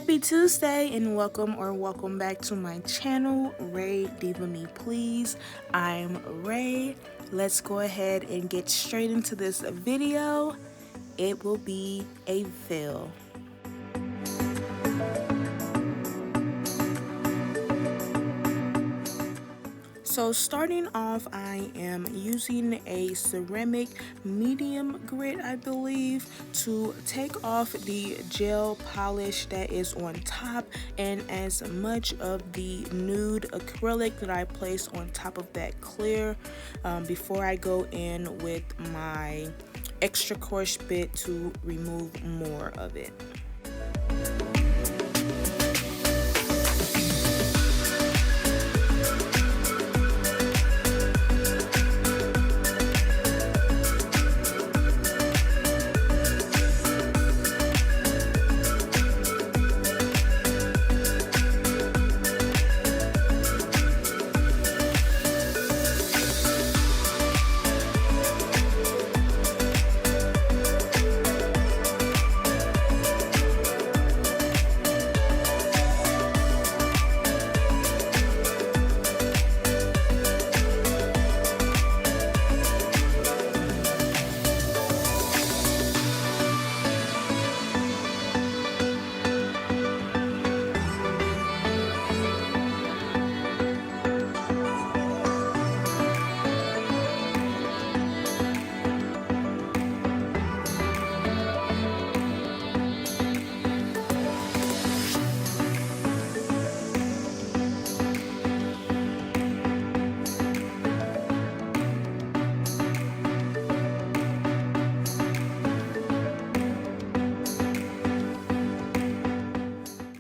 Happy Tuesday and welcome back to my channel, Rae-divameplz. I'm Rae. Let's go ahead and get straight into this video. It will be a fill. So starting off, I am using a ceramic medium grit, I believe, to take off the gel polish that is on top and as much of the nude acrylic that I place on top of that clear before I go in with my extra coarse bit to remove more of it.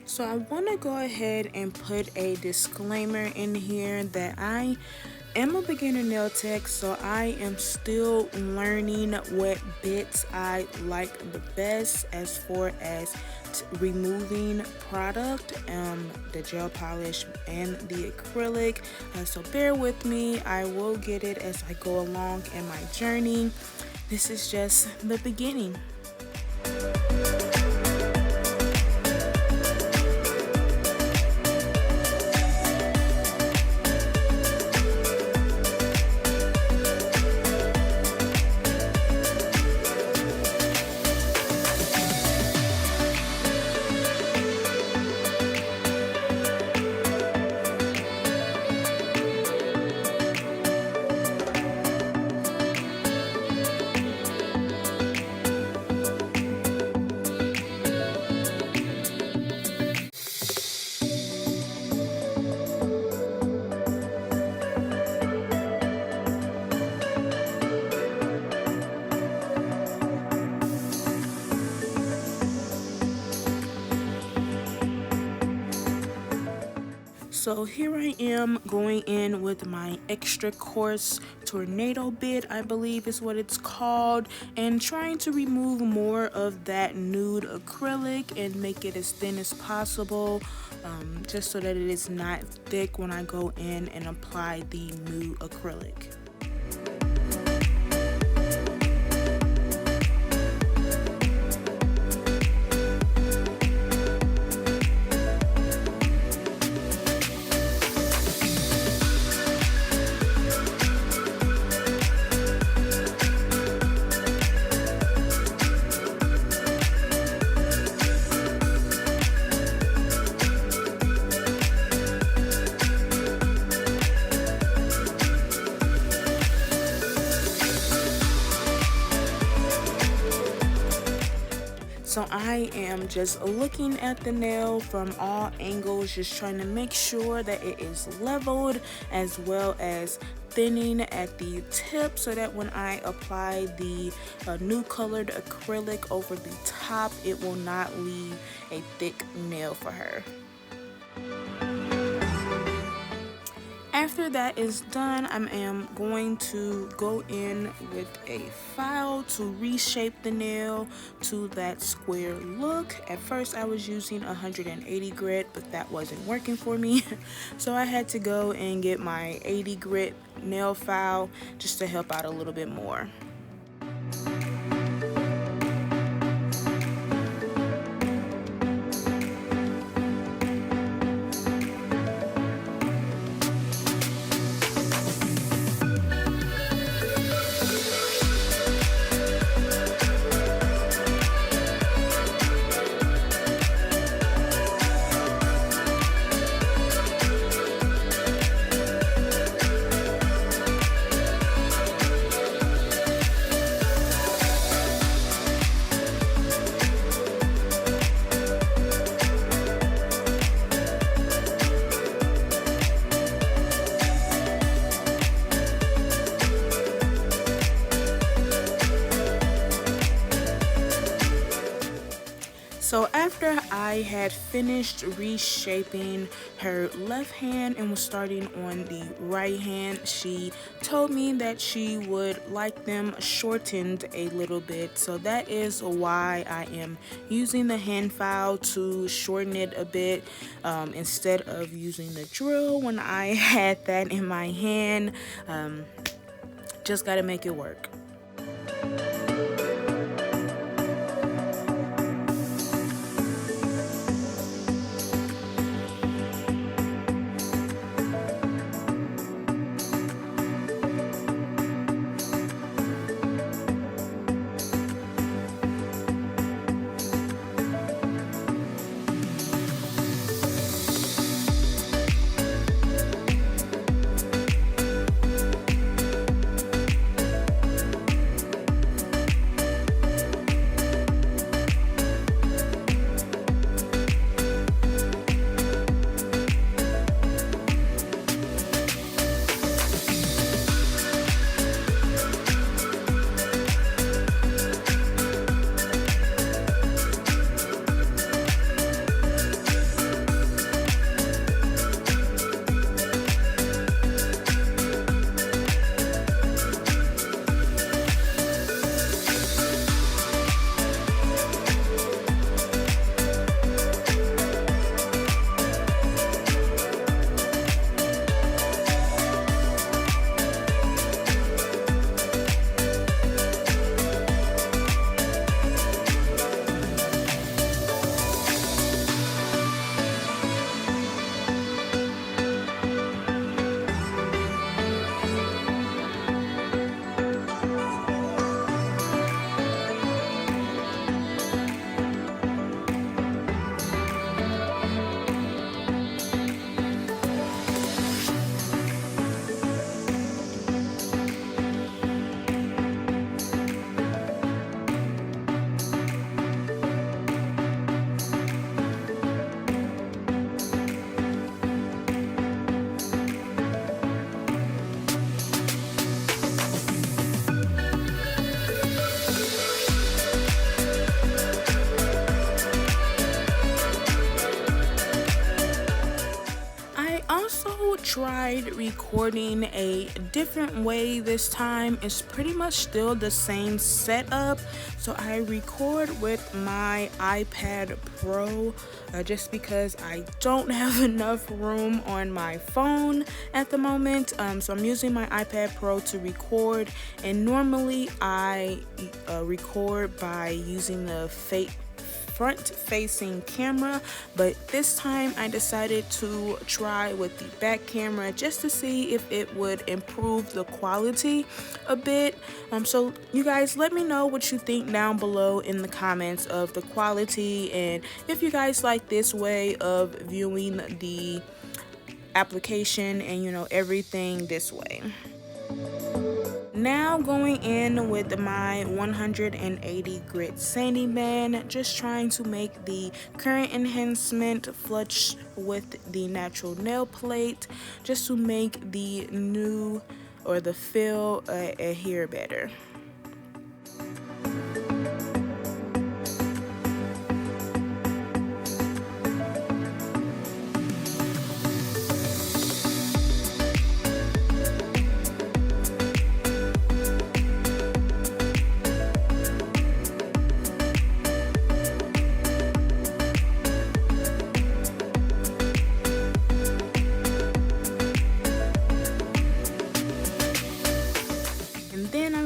So I want to go ahead and put a disclaimer in here that I am a beginner nail tech, so I am still learning what bits I like the best as far as removing product, the gel polish and the acrylic. So bear with me, I will get it as I go along in my journey. This is just the beginning. So here I am going in with my extra coarse tornado bit, I believe is what it's called, and trying to remove more of that nude acrylic and make it as thin as possible, just so that it is not thick when I go in and apply the nude acrylic. So I am just looking at the nail from all angles, just trying to make sure that it is leveled, as well as thinning at the tip so that when I apply the new colored acrylic over the top, it will not leave a thick nail for her. After that is done, I am going to go in with a file to reshape the nail to that square look. At first I was using 180 grit, but that wasn't working for me. So I had to go and get my 80 grit nail file just to help out a little bit more. after I had finished reshaping her left hand and was starting on the right hand, she told me that she would like them shortened a little bit. So that is why I am using the hand file to shorten it a bit instead of using the drill when I had that in my hand. Just gotta make it work. Tried recording a different way this time. It's pretty much still the same setup, so I record with my iPad Pro just because I don't have enough room on my phone at the moment, so I'm using my iPad Pro to record. And normally I record by using the front-facing camera, but this time I decided to try with the back camera just to see if it would improve the quality a bit. So you guys, let me know what you think down below in the comments of the quality, and if you guys like this way of viewing the application and everything this way. Now going in with my 180 grit sanding band, just trying to make the current enhancement flush with the natural nail plate, just to make the new or the fill adhere better.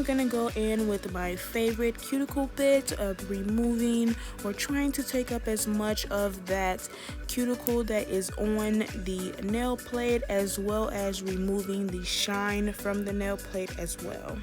Gonna go in with my favorite cuticle bit of removing or trying to take up as much of that cuticle that is on the nail plate, as well as removing the shine from the nail plate as well.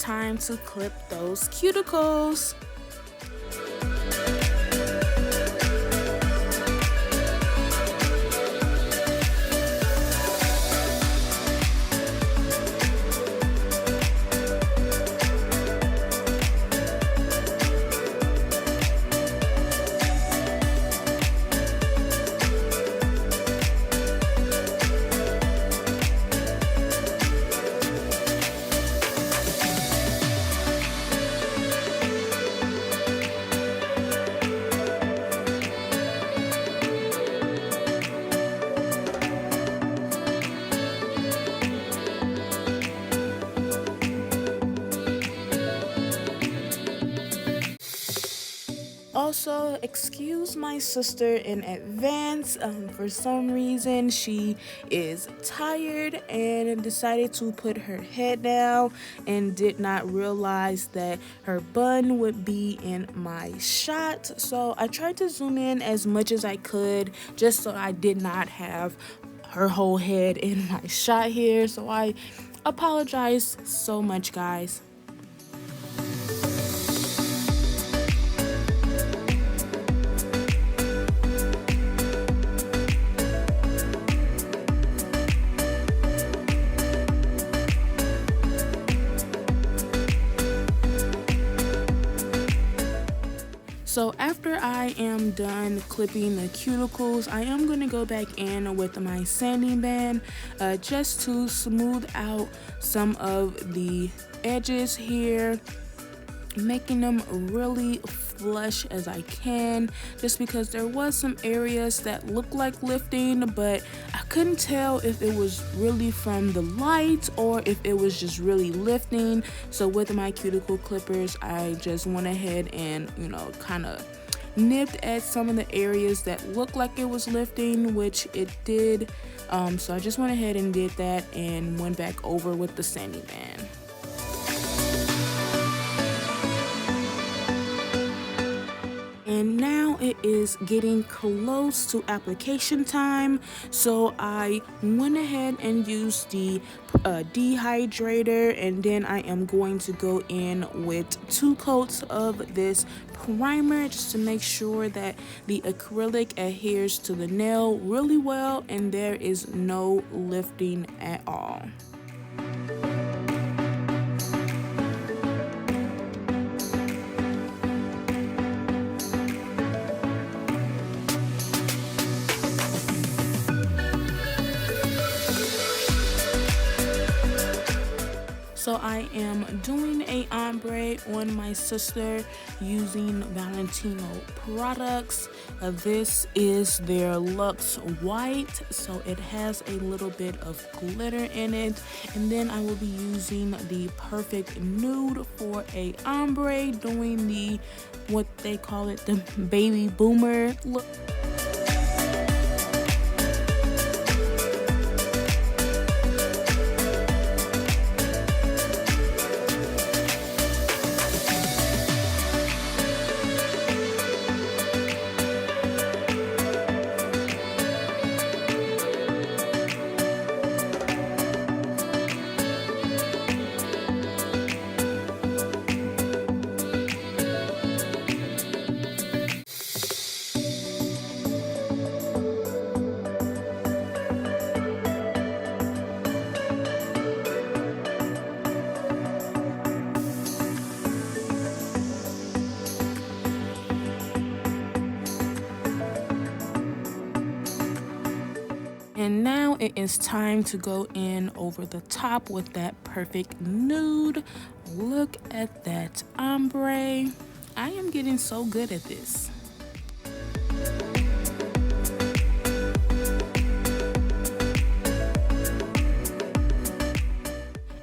time to clip those cuticles. Also, excuse my sister in advance. For some reason, she is tired and decided to put her head down and did not realize that her bun would be in my shot. So I tried to zoom in as much as I could just so I did not have her whole head in my shot here. So I apologize so much, guys. So after I am done clipping the cuticles, I am going to go back in with my sanding band just to smooth out some of the edges here, making them really flush as I can, just because there was some areas that looked like lifting, but I couldn't tell if it was really from the light or if it was just really lifting. So with my cuticle clippers, I just went ahead and, kind of nipped at some of the areas that looked like it was lifting, which it did. So I just went ahead and did that and went back over with the sanding band. And now it is getting close to application time, so I went ahead and used the dehydrator, and then I am going to go in with 2 coats of this primer just to make sure that the acrylic adheres to the nail really well and there is no lifting at all. So I am doing a ombre on my sister using Valentino products. This is their Luxe White, so it has a little bit of glitter in it. And then I will be using the Perfect Nude for a ombre, doing the, what they call it, the baby boomer look. And now it is time to go in over the top with that Perfect Nude. Look at that ombre. I am getting so good at this.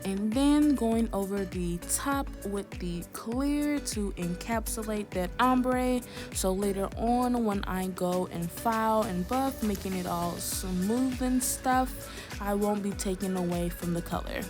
And then going over the top with the clear to encapsulate that ombre, so later on when I go and file and buff, making it all smooth and stuff, I won't be taking away from the color.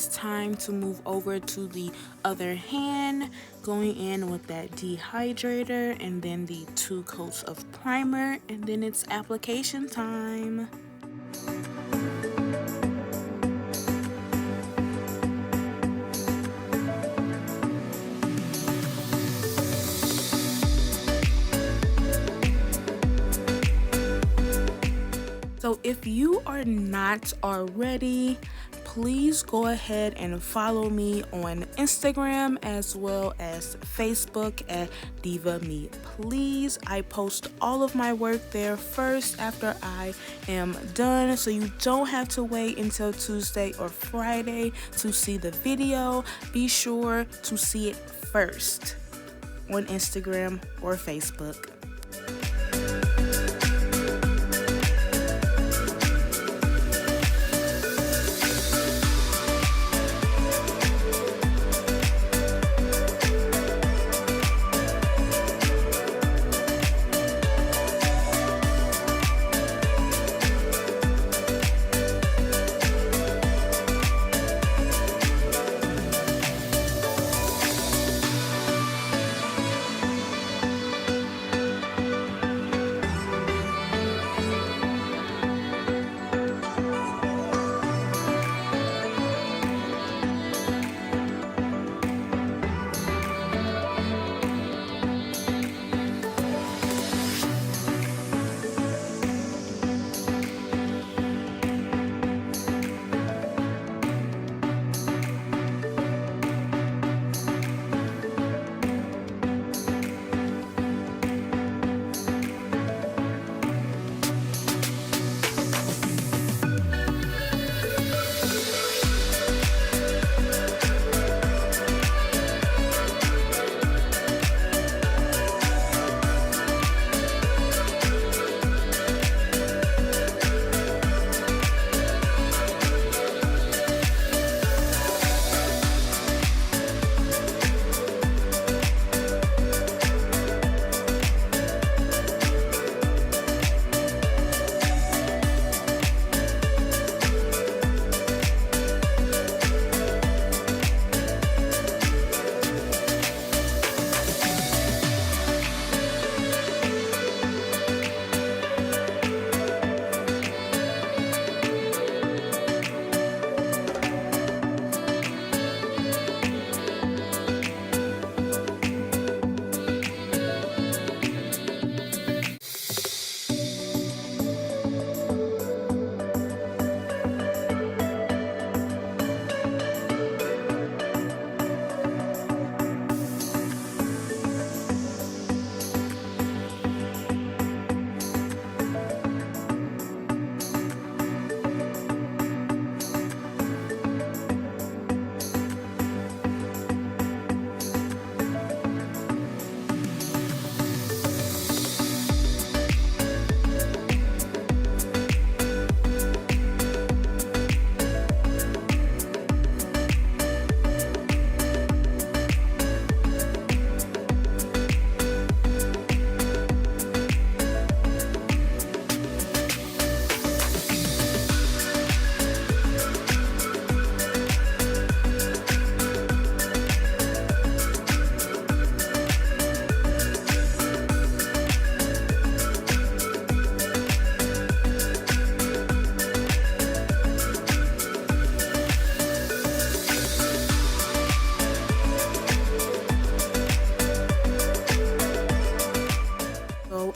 is time to move over to the other hand, going in with that dehydrator and then the 2 coats of primer, and then it's application time. So if you are not already, please go ahead and follow me on Instagram as well as Facebook at diva.me.please. I post all of my work there first after I am done, so you don't have to wait until Tuesday or Friday to see the video. Be sure to see it first on Instagram or Facebook.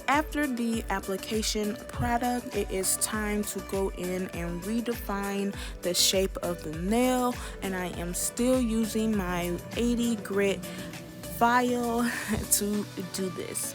After the application product, it is time to go in and redefine the shape of the nail, and I am still using my 80 grit file to do this.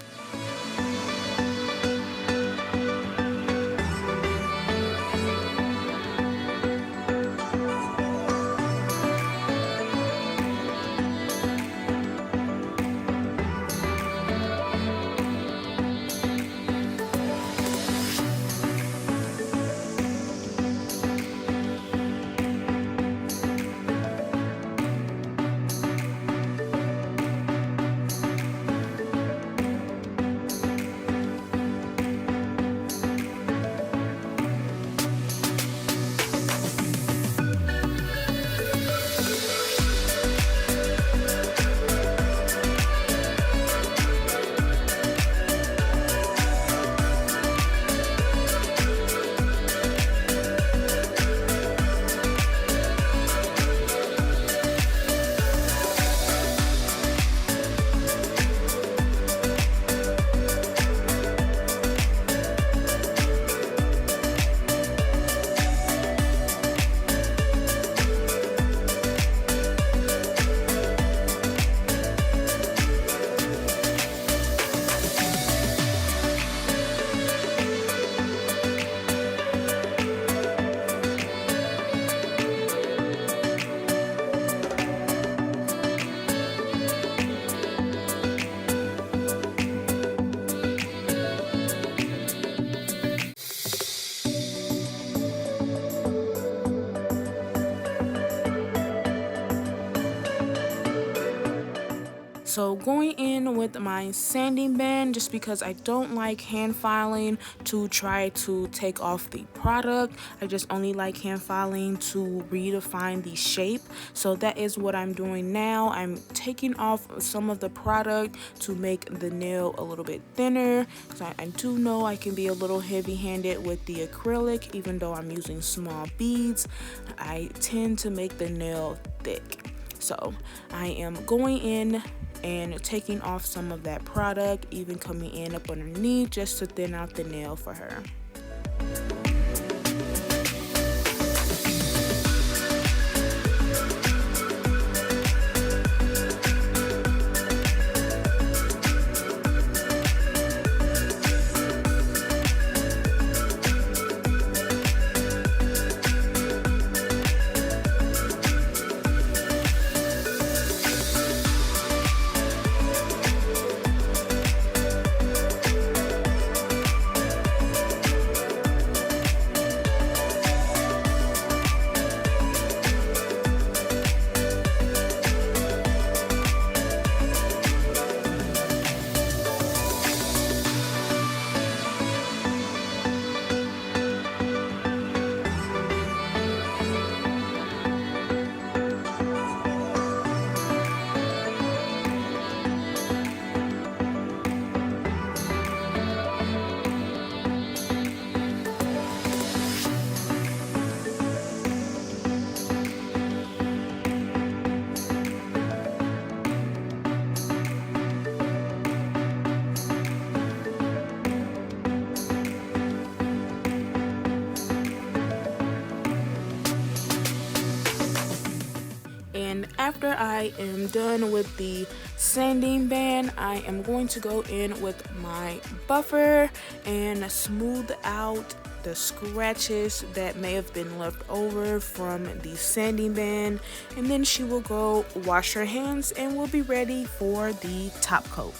So going in with my sanding band, just because I don't like hand filing to try to take off the product. I just only like hand filing to redefine the shape. So that is what I'm doing now. I'm taking off some of the product to make the nail a little bit thinner. So I do know I can be a little heavy-handed with the acrylic, even though I'm using small beads. I tend to make the nail thick. So I am going in and taking off some of that product, even coming in up underneath just to thin out the nail for her. And after I am done with the sanding band, I am going to go in with my buffer and smooth out the scratches that may have been left over from the sanding band. And then she will go wash her hands and we'll be ready for the top coat.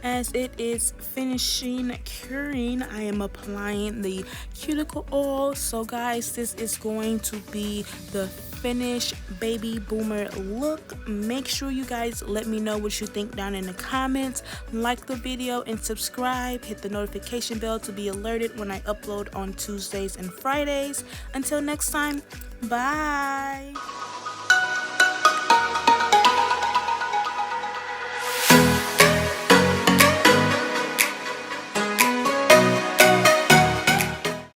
As it is finishing curing, I am applying the cuticle oil. So guys, this is going to be the finished baby boomer look. Make sure you guys let me know what you think down in the comments. Like the video and subscribe. Hit the notification bell to be alerted when I upload on Tuesdays and Fridays. Until next time, bye.